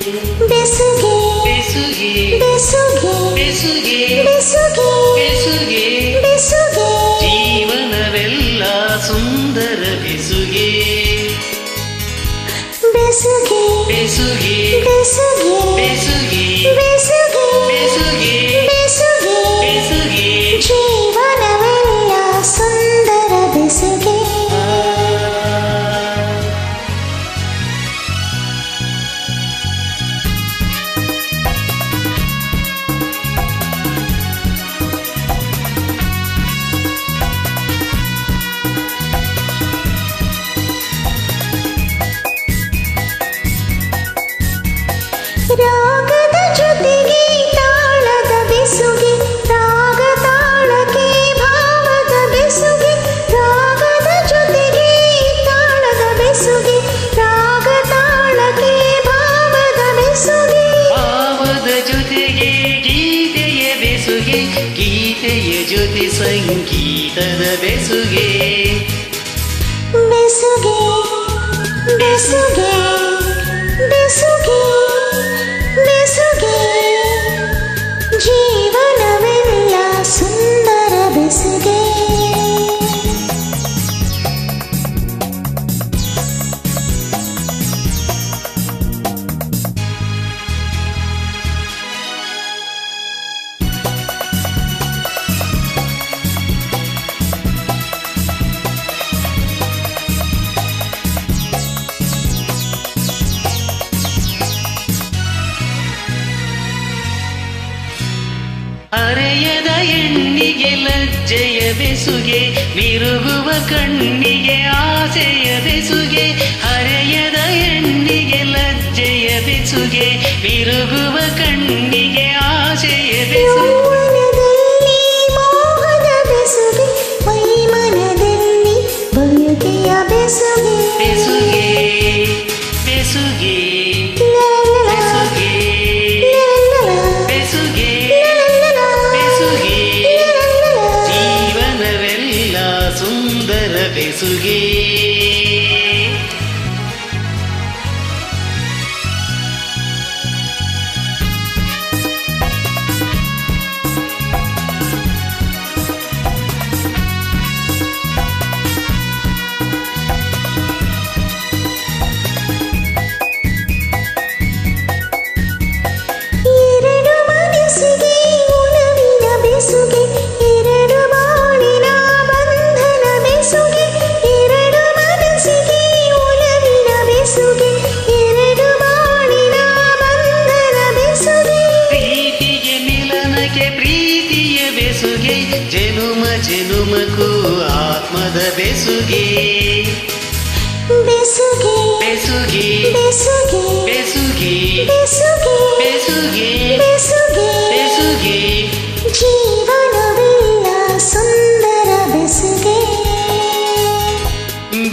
ಬೆಸುಗೆ ಬೆಸುಗೆ ಬೆಸುಗೆ ಬೆಸುಗೆ ಬೆಸುಗೆ ಬೆಸುಗೆ ಬೆಸುಗೆ ಜೀವನವೆಲ್ಲ ಸುಂದರ ಬೆಸುಗೆ ಬೆಸುಗೆ ಬೆಸುಗೆ ಬೆಸುಗೆ ಬೆಸುಗೆ ಬೆಸುಗೆ ಬೆಸುಗೆ ಬೆಸುಗೆ ಬೆಸುಗೆ ಜೀವನವೆಲ್ಲ ಸುಂದರ ಬೆಸುಗೆ ರಾಗದ ಜೊತೆಗೆ ತಾಳದ ಬೆಸುಗೆ ರಾಗ ತಾಳಕ್ಕೆ ಭಾವದ ಬೆಸುಗೆ ರಾಗದ ಜೊತೆಗೆ ತಾಳದ ಬೆಸುಗೆ ರಾಗ ತಾಳಕ್ಕೆ ಭಾವದ ಬೆಸುಗೆ ಭಾವದ ಜೊತೆಗೆ ಗೀತೆಯ ಬೆಸುಗೆ ಗೀತೆಯ ಜೊತೆ ಸಂಗೀತದ ಬೆಸುಗೆ ಬೆಸುಗೆ ಬೆಸುಗೆ ಬೆಸುಗೆ ಬೆಸುಗೆ ಜೀವನವೆಲ್ಲ ಸುಂದರ ಬೆಸುಗೆ ಅರೆಯದ ಹೆಣ್ಣಿಗೆ ಲಜ್ಜೆಯ ಬೆಸುಗೆ ಮಿರುಗುವ ಕಣ್ಣಿಗೆ ಆಸೆಯ ಬೆಸುಗೆ ಅರೆಯದ ಹೆಣ್ಣಿಗೆ ಲಜ್ಜೆಯ ಬೆಸುಗೆ ಮಿರುಗುವ ಕಣ್ಣಿಗೆ ಆಸೆಯ ಬೆಸುಗೆ ಯೌವನದಲ್ಲಿ ಮೋಹದ ಬೆಸುಗೆ ಮೈಮನದಲ್ಲಿ ಬಯಕೆಯ ಬೆಸುಗೆ ಬೆಸುಗೆ ಬೆಸುಗೆ ಬೆಸುಗೆ ಬೆಸುಗೆ ಬೆಸುಗೆ ಜೀವನವೆಲ್ಲ ಸುಂದರ ಬೆಸುಗೆ ಎರಡು ಮನಸ್ಸಿಗೆ ಉಣವಿನ ಬೆಸುಗೆ ಎರಡು ಬಾಳಿನ ಬಂಧನ ಬೆಸುಗೆ ಎರಡು ಮನಸ್ಸಿಗೆ ಉಣವಿನ ಬೆಸುಗೆ ಎರಡು ಬಾಳಿನ ಬಂಧನ ಬೆಸುಗೆ ಪ್ರೀತಿಗೆ ಮಿಲನಕ್ಕೆ ಪ್ರೀತಿಯ ಬೆಸುಗೆ ಜನುಮ ಜನುಮಕ್ಕೂ ಆತ್ಮದ ಬೆಸುಗೆ ಬೆಸುಗೆ ಬೆಸುಗೆ ಬೆಸುಗೆ ಬೆಸುಗೆ ಬೆಸುಗೆ ಬೆಸುಗೆ ಬೆಸುಗೆ ಬೆಸುಗೆ ಜೀವನವೆಲ್ಲ ಸುಂದರ ಬೆಸುಗೆ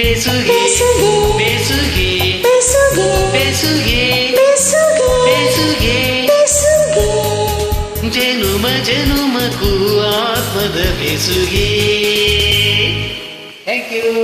ಬೆಸುಗೆ ಬೆಸುಗೆ ಬೆಸುಗೆ ಬೆಸುಗೆ ಬೆಸುಗೆ ಬೆಸುಗೆ ಬೆಸುಗೆ ಬೆಸುಗೆ ಜನುಮ ಜನುಮಕ್ಕೂ ಆತ್ಮದ ಬೆಸುಗೆ ಥ್ಯಾಂಕ್ ಯು.